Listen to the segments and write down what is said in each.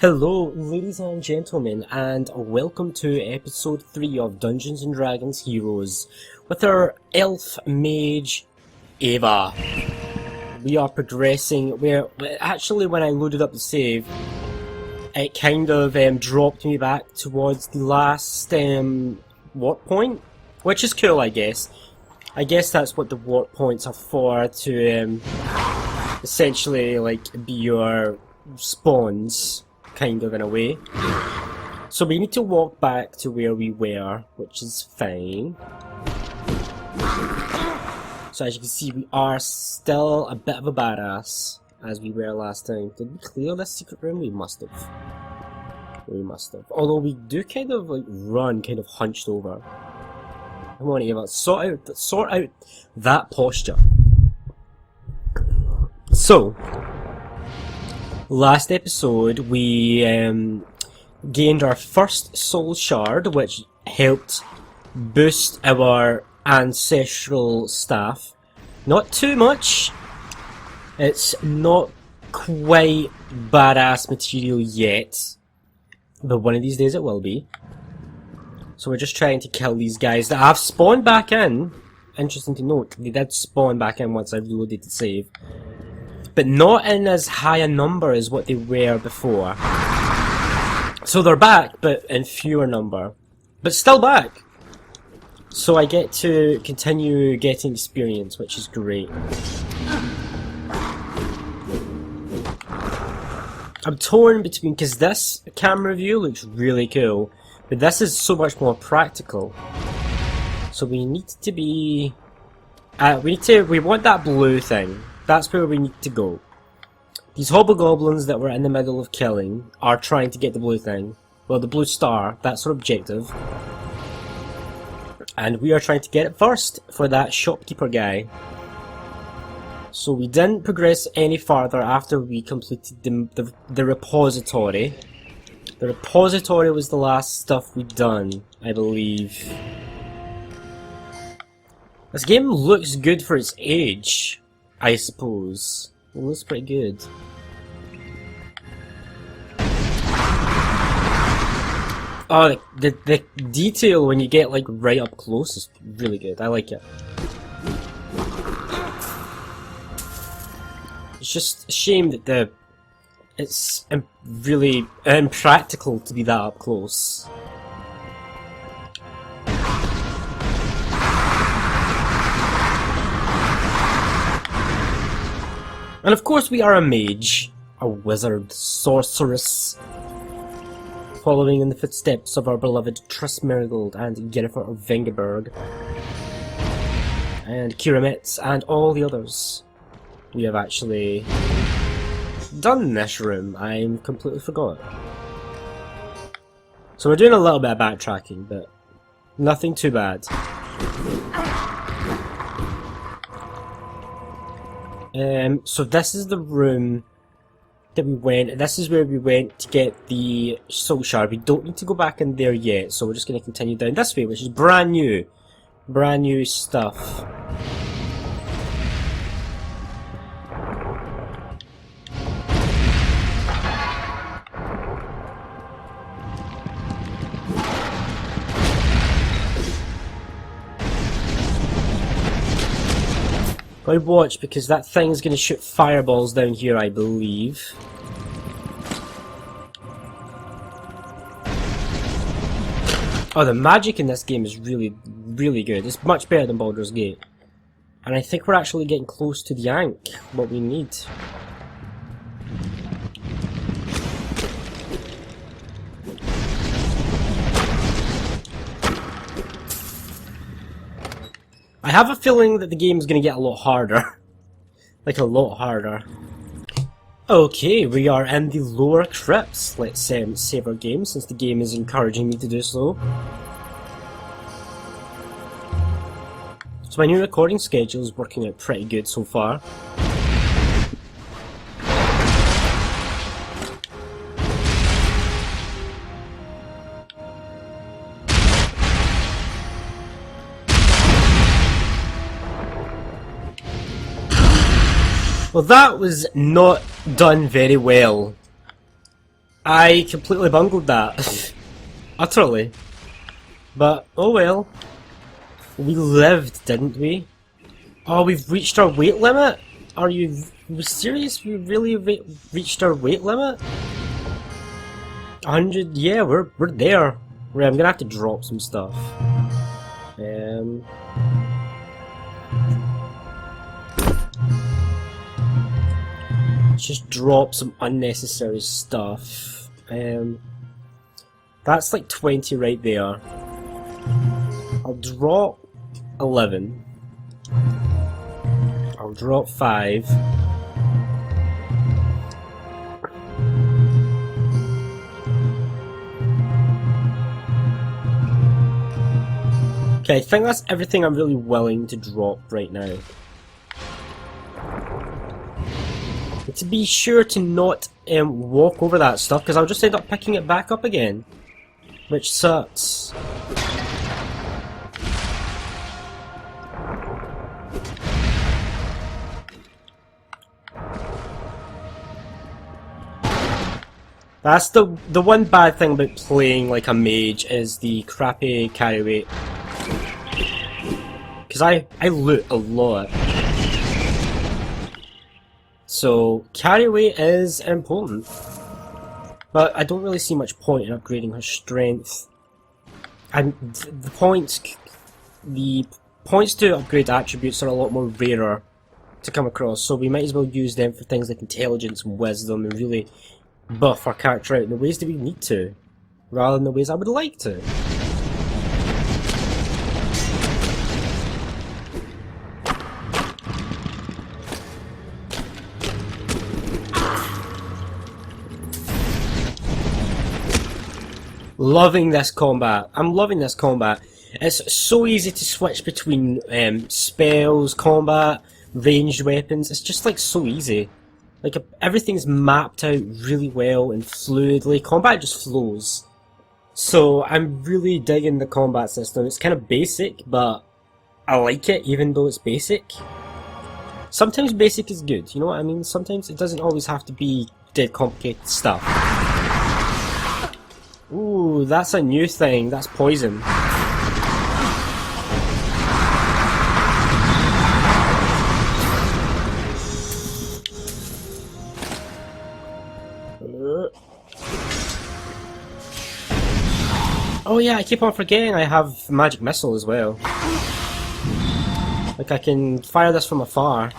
Hello, ladies and gentlemen, and welcome to episode 3 of Dungeons and Dragons Heroes with our elf mage, Ava. We are progressing. Actually, when I loaded up the save, it kind of dropped me back towards the last warp point, which is cool, I guess. I guess that's what the warp points are for, to essentially like be your spawns, kind of, in a way. So we need to walk back to where we were, which is fine. So as you can see, we are still a bit of a badass, as we were last time. Did we clear this secret room? We must have. We must have. Although we do kind of like run kind of hunched over. Come on, Ava, sort out that posture. So, last episode we gained our first soul shard, which helped boost our ancestral staff. Not too much. It's not quite badass material yet, but one of these days it will be. So we're just trying to kill these guys that have spawned back in. Interesting to note, they did spawn back in once I reloaded the save, but not in as high a number as what they were before. So they're back, but in fewer number, but still back. So I get to continue getting experience, which is great. I'm torn between, because this camera view looks really cool, but this is so much more practical. So we need to be, we want that blue thing. That's where we need to go. These hobgoblins that we're in the middle of killing are trying to get the blue thing. Well, the blue star, that's our objective. And we are trying to get it first for that shopkeeper guy. So we didn't progress any farther after we completed the repository. The repository was the last stuff we'd done, I believe. This game looks good for its age, I suppose. It looks pretty good. Oh, the detail when you get like right up close is really good. I like it. It's just a shame that it's really impractical to be that up close. And of course we are a mage, a wizard, sorceress, following in the footsteps of our beloved Triss Merigold and Yennefer of Vengerberg, and Kiramet, and all the others. We have actually done this room. I completely forgot. So we're doing a little bit of backtracking, but nothing too bad. So this is the room that we went. This is where we went to get the soul shard. We don't need to go back in there yet, so we're just going to continue down this way, which is brand new stuff. Gotta watch, because that thing's gonna shoot fireballs down here, I believe. Oh, the magic in this game is really, really good. It's much better than Baldur's Gate. And I think we're actually getting close to the Ankh, what we need. I have a feeling that the game is going to get a lot harder. Like, a lot harder. Okay, we are in the lower crypts. Let's save our game, since the game is encouraging me to do so. So my new recording schedule is working out pretty good so far. Well, that was not done very well. I completely bungled that. Utterly. But, oh well. We lived, didn't we? Oh, we've reached our weight limit? Are you serious? We really reached our weight limit? 100? Yeah, we're there. Right, I'm gonna have to drop some stuff. Just drop some unnecessary stuff. That's like 20 right there. I'll drop 11. I'll drop 5. Okay, I think that's everything I'm really willing to drop right now. But to be sure to not walk over that stuff, because I'll just end up picking it back up again. Which sucks. That's the one bad thing about playing like a mage is the crappy carry weight. Because I loot a lot. So carry weight is important. But I don't really see much point in upgrading her strength. And the points to upgrade attributes are a lot more rarer to come across, so we might as well use them for things like intelligence and wisdom and really buff our character out in the ways that we need to, rather than the ways I would like to. Loving this combat. I'm loving this combat. It's so easy to switch between spells, combat, ranged weapons. It's just like so easy. Like everything's mapped out really well and fluidly. Combat just flows. So I'm really digging the combat system. It's kind of basic, but I like it even though it's basic. Sometimes basic is good, you know what I mean? Sometimes it doesn't always have to be dead complicated stuff. Ooh, that's a new thing. That's poison. Oh yeah, I keep on forgetting I have magic missile as well. Like I can fire this from afar.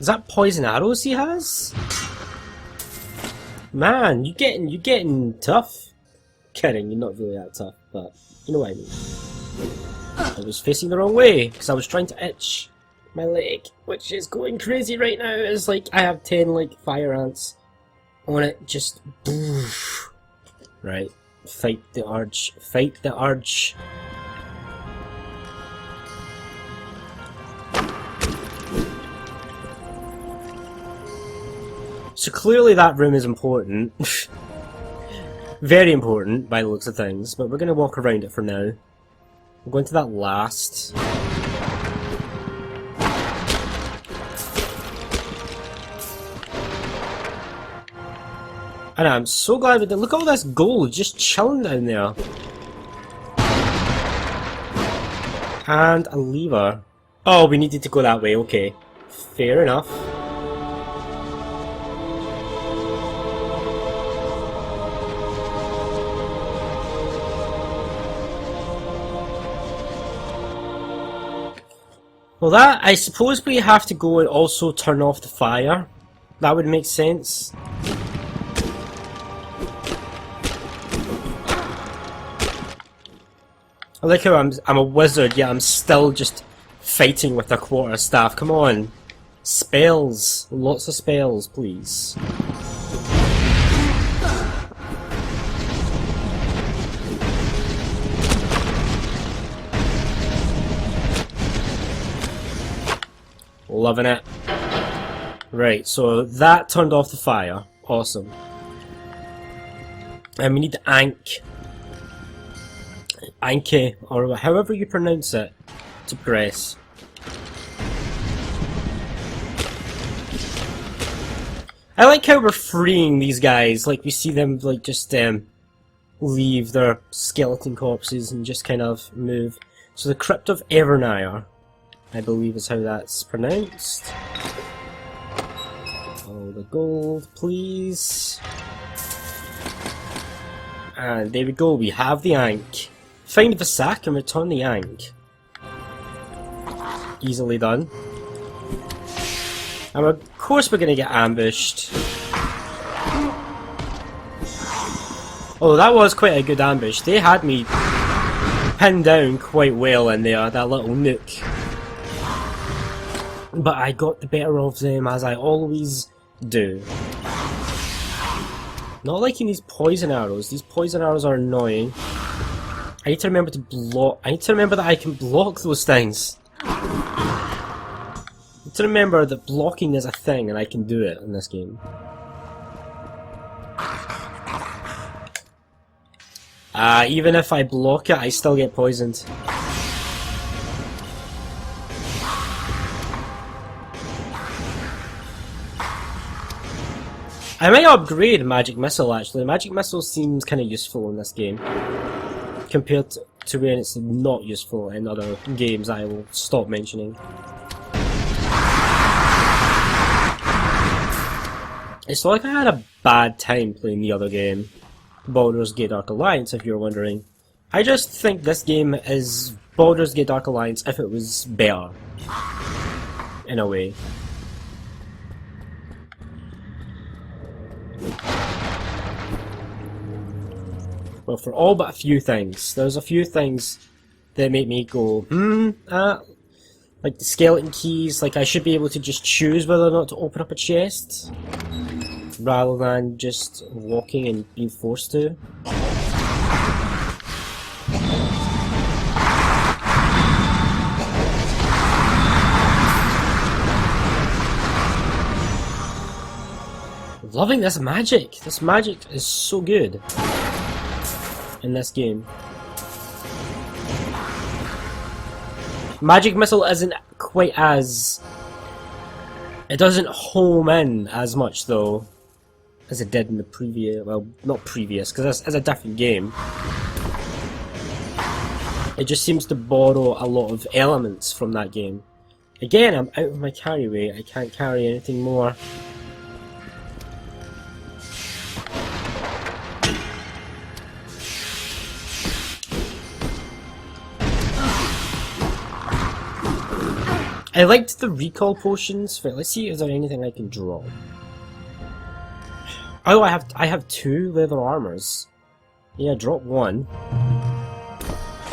Is that poison arrows he has? Man, you getting tough. Kidding, you're not really that tough, but you know what I mean. I was facing the wrong way because I was trying to itch my leg, which is going crazy right now. It's like I have 10 like fire ants on it, just right. Fight the urge. Fight the urge. So clearly that room is important. Very important by the looks of things, but we're going to walk around it for now. We're going to that last. And I'm so glad we did. Look at all this gold just chilling down there. And a lever. Oh, we needed to go that way, okay. Fair enough. Well that, I suppose we have to go and also turn off the fire. That would make sense. I like how I'm a wizard, yet I'm still just fighting with a quarter staff. Come on. Spells. Lots of spells, please. Loving it. Right, so that turned off the fire. Awesome. And we need to Anke, or however you pronounce it, to progress. I like how we're freeing these guys, like we see them like just leave their skeleton corpses and just kind of move. So the Crypt of Evernire, I believe is how that's pronounced. Oh, the gold, please. And there we go, we have the Ankh. Find the sack and return the Ankh. Easily done. And of course we're gonna get ambushed. Oh, that was quite a good ambush. They had me pinned down quite well in there, that little nook. But I got the better of them, as I always do. Not liking these poison arrows. These poison arrows are annoying. I need to remember to block. I need to remember that I can block those things. I need to remember that blocking is a thing and I can do it in this game. Even if I block it, I still get poisoned. I might upgrade Magic Missile actually. Magic Missile seems kind of useful in this game, compared to when it's not useful in other games I will stop mentioning. It's not like I had a bad time playing the other game, Baldur's Gate Dark Alliance, if you're wondering. I just think this game is Baldur's Gate Dark Alliance if it was better, in a way. Well, for all but a few things. There's a few things that make me go, like the skeleton keys, like I should be able to just choose whether or not to open up a chest, rather than just walking and being forced to. Loving this magic! This magic is so good in this game. Magic Missile isn't quite as... It doesn't home in as much though as it did in the previous... well, not previous, because it's a different game. It just seems to borrow a lot of elements from that game. Again, I'm out of my carry weight, I can't carry anything more. I liked the recall potions. Right, let's see if there's anything I can draw. Oh, I have 2 leather armors. Yeah, drop 1.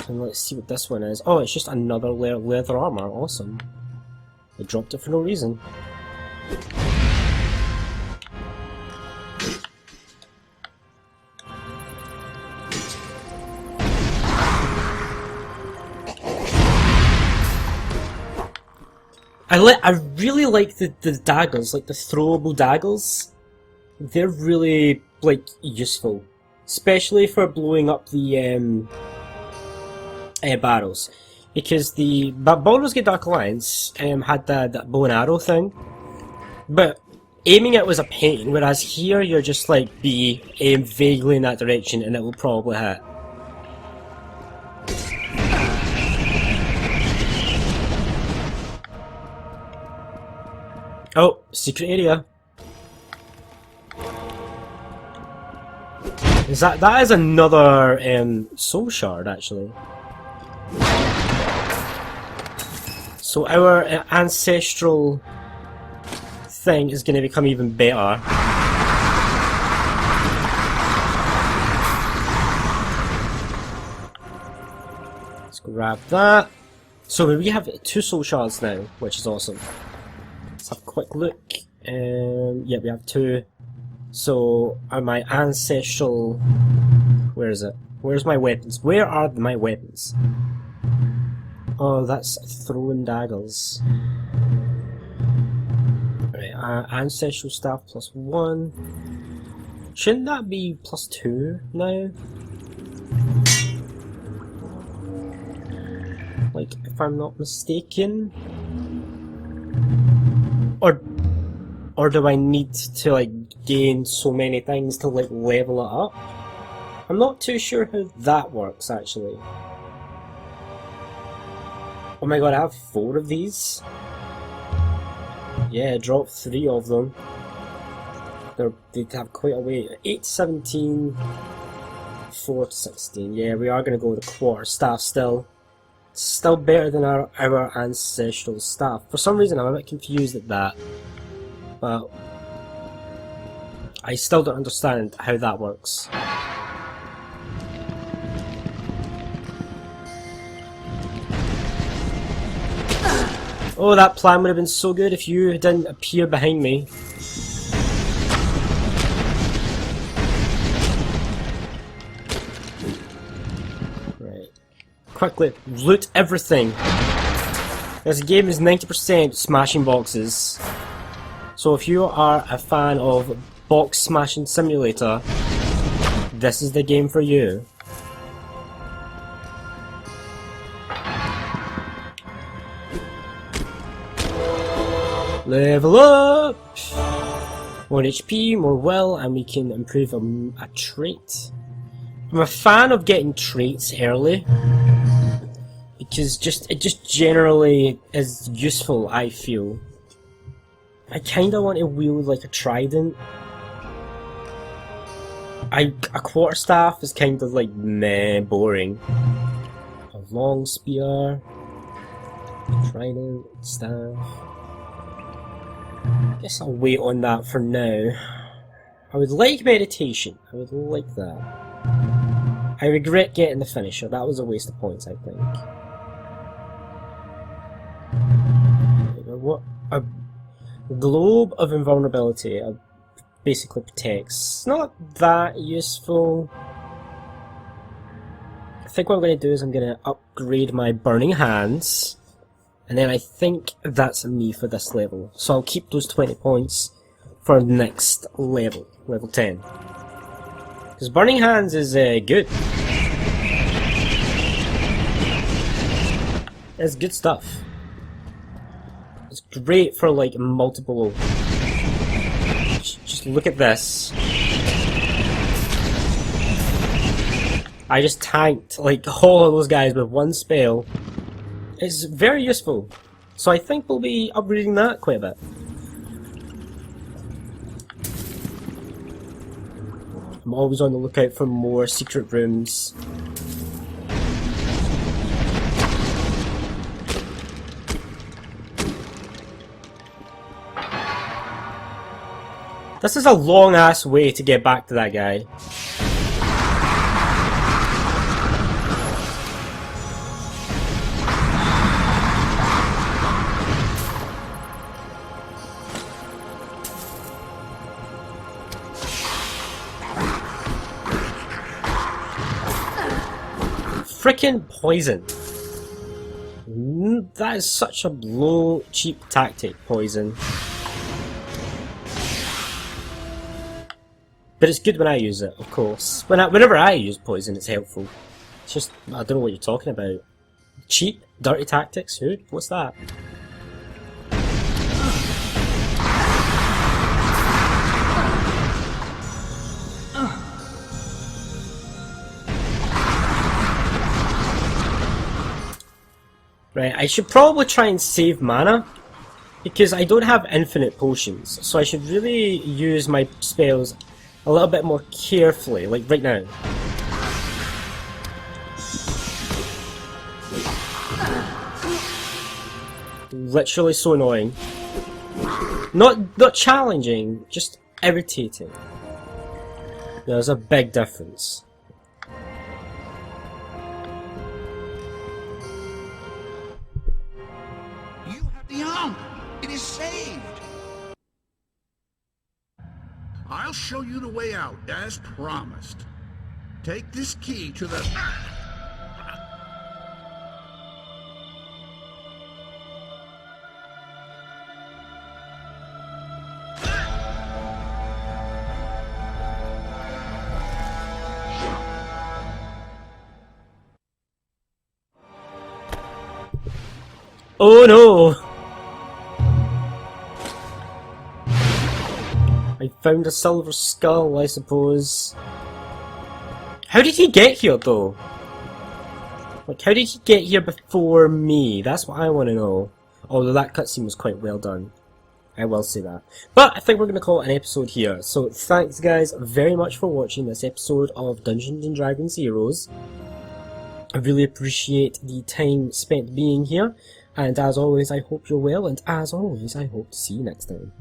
And let's see what this one is. Oh, it's just another leather armor. Awesome. I dropped it for no reason. I really like the daggers, like the throwable daggers. They're really, like, useful. Especially for blowing up the barrels. Because the Baldur's Gate Dark Alliance had that bow and arrow thing. But aiming it was a pain, whereas here you're just like, aim vaguely in that direction and it will probably hit. Oh, secret area. That is another soul shard actually. So our ancestral thing is going to become even better. Let's grab that. So we have 2 soul shards now, which is awesome. Let's have a quick look. Yeah, we have 2. So, are my ancestral... Where is it? Where's my weapons? Where are my weapons? Oh, that's throwing daggers. Right, ancestral staff plus 1. Shouldn't that be plus 2 now? Like, if I'm not mistaken? Or do I need to like gain so many things to like level it up? I'm not too sure how that works actually. Oh my god, I have 4 of these? Yeah, drop 3 of them. They have quite a weight. 8 to 17, 4 to 16. Yeah, we are going to go with the quarter staff still. Still better than our ancestral staff. For some reason I'm a bit confused at that. But I still don't understand how that works. Oh, that plan would have been so good if you didn't appear behind me. Right. Quickly, loot everything. This game is 90% smashing boxes. So if you are a fan of Box Smashing Simulator, this is the game for you. Level up! More HP, more will, and we can improve a trait. I'm a fan of getting traits early, because it just generally is useful, I feel. I kinda want to wield like a trident. A quarterstaff is kind of like meh, boring. A long spear, trident, staff. Guess I'll wait on that for now. I would like meditation. I would like that. I regret getting the finisher. That was a waste of points, I think. What? A globe of invulnerability. Basically protects. Not that useful. I think what I'm going to do is I'm going to upgrade my burning hands. And then I think that's me for this level. So I'll keep those 20 points for the next level. Level 10. Because burning hands is good. It's good stuff. It's great for like multiple... Just look at this. I just tanked like all of those guys with one spell. It's very useful. So I think we'll be upgrading that quite a bit. I'm always on the lookout for more secret rooms. This is a long ass way to get back to that guy. Frickin' poison. That is such a low, cheap tactic, poison. But it's good when I use it, of course. Whenever I use poison, it's helpful. It's just, I don't know what you're talking about. Cheap? Dirty tactics? Who? What's that? Right, I should probably try and save mana, because I don't have infinite potions, so I should really use my spells a little bit more carefully, like right now. Literally so annoying. Not challenging, just irritating. There's a big difference. It is saved! I'll show you the way out, as promised. Take this key to the... Oh no! I found a silver skull, I suppose. How did he get here, though? Like, how did he get here before me? That's what I want to know. Although that cutscene was quite well done. I will say that. But I think we're going to call it an episode here. So thanks guys very much for watching this episode of Dungeons & Dragons Heroes. I really appreciate the time spent being here. And as always, I hope you're well. And as always, I hope to see you next time.